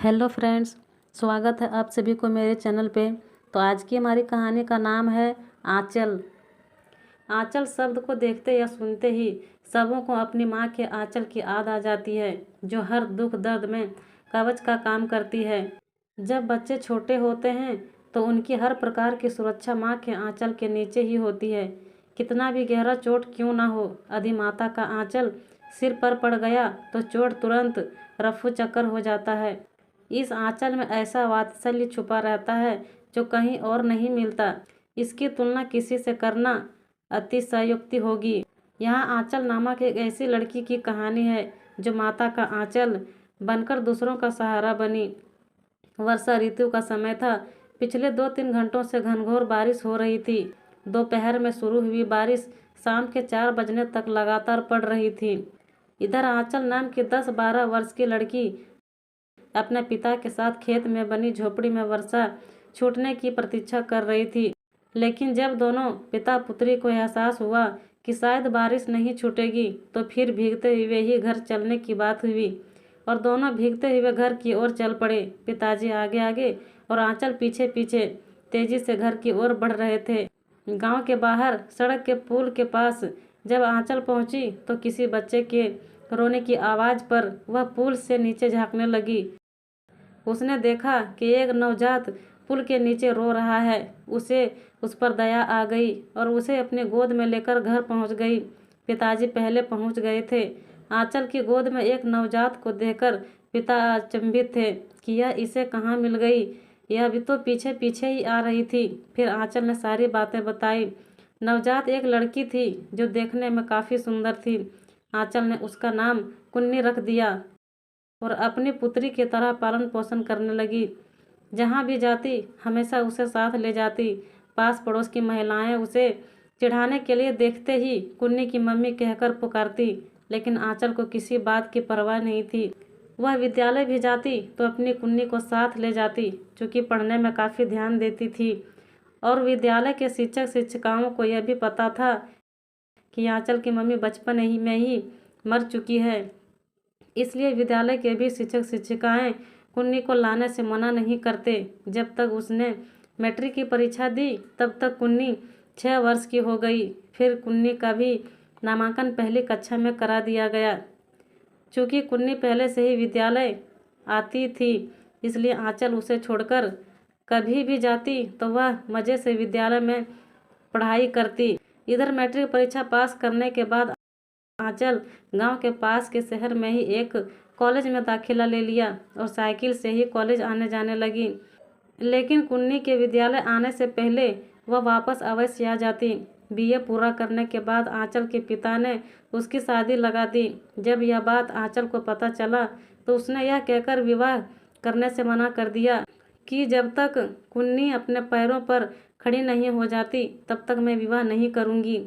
Hello friends, स्वागत है आप सभी को मेरे चैनल पे। तो आज की हमारी कहानी का नाम है आंचल। आंचल शब्द को देखते या सुनते ही सबों को अपनी माँ के आंचल की याद आ जाती है, जो हर दुख दर्द में कवच का काम करती है। जब बच्चे छोटे होते हैं तो उनकी हर प्रकार की सुरक्षा माँ के आंचल के नीचे ही होती है। कितना भी गहरा चोट क्यों ना हो, अधिमाता का आंचल सिर पर पड़ गया तो चोट तुरंत रफू चक्कर हो जाता है। इस आंचल में ऐसा वात्सल्य छुपा रहता है जो कहीं और नहीं मिलता। इसकी तुलना किसी से करना अतिशयोक्ति होगी। यहाँ आंचल नामक एक ऐसी लड़की की कहानी है जो माता का आंचल बनकर दूसरों का सहारा बनी। वर्षा ऋतु का समय था। पिछले 2-3 घंटों से घनघोर बारिश हो रही थी। दोपहर में शुरू हुई बारिश शाम के 4 बजने तक लगातार पड़ रही थी। इधर आंचल नाम की 10-12 वर्ष की लड़की अपने पिता के साथ खेत में बनी झोपड़ी में वर्षा छूटने की प्रतीक्षा कर रही थी। लेकिन जब दोनों पिता पुत्री को एहसास हुआ कि शायद बारिश नहीं छूटेगी, तो फिर भीगते हुए ही घर चलने की बात हुई और दोनों भीगते हुए घर की ओर चल पड़े। पिताजी आगे आगे और आंचल पीछे पीछे तेजी से घर की ओर बढ़ रहे थे। गांव के बाहर सड़क के पुल के पास जब आंचल पहुंची तो किसी बच्चे के रोने की आवाज़ पर वह पुल से नीचे झांकने लगी। उसने देखा कि एक नवजात पुल के नीचे रो रहा है। उसे उस पर दया आ गई और उसे अपनी गोद में लेकर घर पहुंच गई। पिताजी पहले पहुंच गए थे। आंचल की गोद में एक नवजात को देखकर पिता अचंभित थे कि यह इसे कहाँ मिल गई। यह भी तो पीछे पीछे ही आ रही थी। फिर आंचल ने सारी बातें बताई। नवजात एक लड़की थी जो देखने में काफ़ी सुंदर थी। आंचल ने उसका नाम कुन्नी रख दिया और अपनी पुत्री की तरह पालन पोषण करने लगी। जहाँ भी जाती हमेशा उसे साथ ले जाती। पास पड़ोस की महिलाएं उसे चिढ़ाने के लिए देखते ही कुन्नी की मम्मी कहकर पुकारती, लेकिन आंचल को किसी बात की परवाह नहीं थी। वह विद्यालय भी जाती तो अपनी कुन्नी को साथ ले जाती, चूँकि पढ़ने में काफ़ी ध्यान देती थी। और विद्यालय के शिक्षक शिक्षिकाओं को यह भी पता था कि आंचल की मम्मी बचपन ही में ही मर चुकी है। इसलिए विद्यालय के भी शिक्षक शिक्षिकाएं कुन्नी को लाने से मना नहीं करते। जब तक उसने मैट्रिक की परीक्षा दी तब तक कुन्नी 6 वर्ष की हो गई। फिर कुन्नी का भी नामांकन पहली कक्षा में करा दिया गया। चूँकि कुन्नी पहले से ही विद्यालय आती थी, इसलिए आंचल उसे छोड़कर कभी भी जाती तो वह मज़े से विद्यालय में पढ़ाई करती। इधर मैट्रिक परीक्षा पास करने के बाद आंचल गांव के पास के शहर में ही एक कॉलेज में दाखिला ले लिया और साइकिल से ही कॉलेज आने जाने लगी। लेकिन कुन्नी के विद्यालय आने से पहले वह वापस अवश्य आ जाती। बीए पूरा करने के बाद आंचल के पिता ने उसकी शादी लगा दी। जब यह बात आंचल को पता चला तो उसने यह कहकर विवाह करने से मना कर दिया कि जब तक कुन्नी अपने पैरों पर खड़ी नहीं हो जाती तब तक मैं विवाह नहीं करूँगी।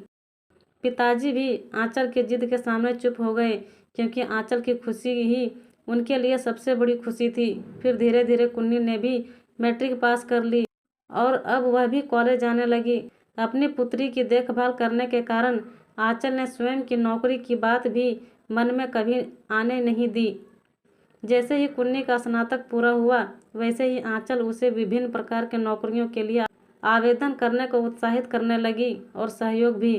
पिताजी भी आंचल की जिद के सामने चुप हो गए, क्योंकि आंचल की खुशी ही उनके लिए सबसे बड़ी खुशी थी। फिर धीरे धीरे कुन्नी ने भी मैट्रिक पास कर ली और अब वह भी कॉलेज जाने लगी। अपनी पुत्री की देखभाल करने के कारण आंचल ने स्वयं की नौकरी की बात भी मन में कभी आने नहीं दी। जैसे ही कुन्नी का स्नातक पूरा हुआ, वैसे ही आंचल उसे विभिन्न प्रकार के नौकरियों के लिए आवेदन करने को उत्साहित करने लगी और सहयोग भी।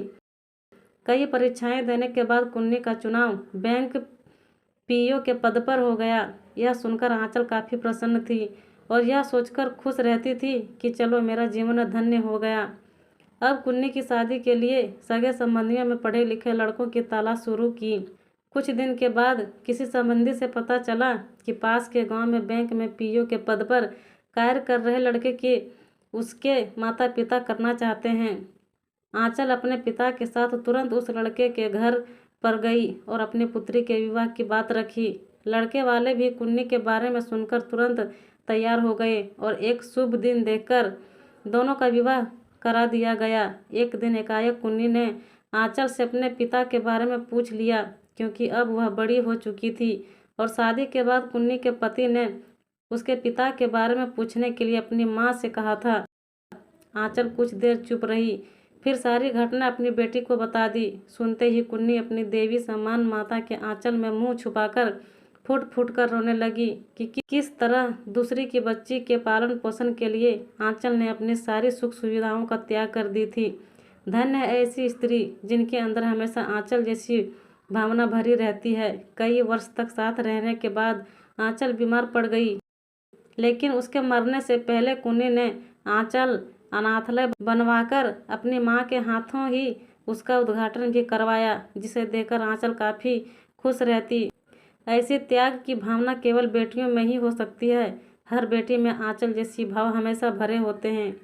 कई परीक्षाएं देने के बाद कुन्नी का चुनाव बैंक पीओ के पद पर हो गया। यह सुनकर आंचल काफ़ी प्रसन्न थी और यह सोचकर खुश रहती थी कि चलो मेरा जीवन धन्य हो गया। अब कुन्नी की शादी के लिए सगे संबंधियों में पढ़े लिखे लड़कों की तलाश शुरू की। कुछ दिन के बाद किसी संबंधी से पता चला कि पास के गांव में बैंक में पीओ के पद पर कार्य कर रहे लड़के की उसके माता पिता करना चाहते हैं। आंचल अपने पिता के साथ तुरंत उस लड़के के घर पर गई और अपनी पुत्री के विवाह की बात रखी। लड़के वाले भी कुन्नी के बारे में सुनकर तुरंत तैयार हो गए और एक शुभ दिन देखकर दोनों का विवाह करा दिया गया। एक दिन एकाएक कुन्नी ने आंचल से अपने पिता के बारे में पूछ लिया, क्योंकि अब वह बड़ी हो चुकी थी और शादी के बाद कुन्नी के पति ने उसके पिता के बारे में पूछने के लिए अपनी माँ से कहा था। आंचल कुछ देर चुप रही, फिर सारी घटना अपनी बेटी को बता दी। सुनते ही कुन्नी अपनी देवी समान माता के आंचल में मुंह छुपाकर फूट फूट कर रोने लगी कि किस तरह दूसरी की बच्ची के पालन पोषण के लिए आंचल ने अपनी सारी सुख सुविधाओं का त्याग कर दी थी। धन्य है ऐसी स्त्री जिनके अंदर हमेशा आंचल जैसी भावना भरी रहती है। कई वर्ष तक साथ रहने के बाद आंचल बीमार पड़ गई, लेकिन उसके मरने से पहले कुन्नी ने आंचल अनाथालय बनवाकर अपनी माँ के हाथों ही उसका उद्घाटन भी करवाया, जिसे देखकर आंचल काफ़ी खुश रहती। ऐसी त्याग की भावना केवल बेटियों में ही हो सकती है। हर बेटी में आंचल जैसी भाव हमेशा भरे होते हैं।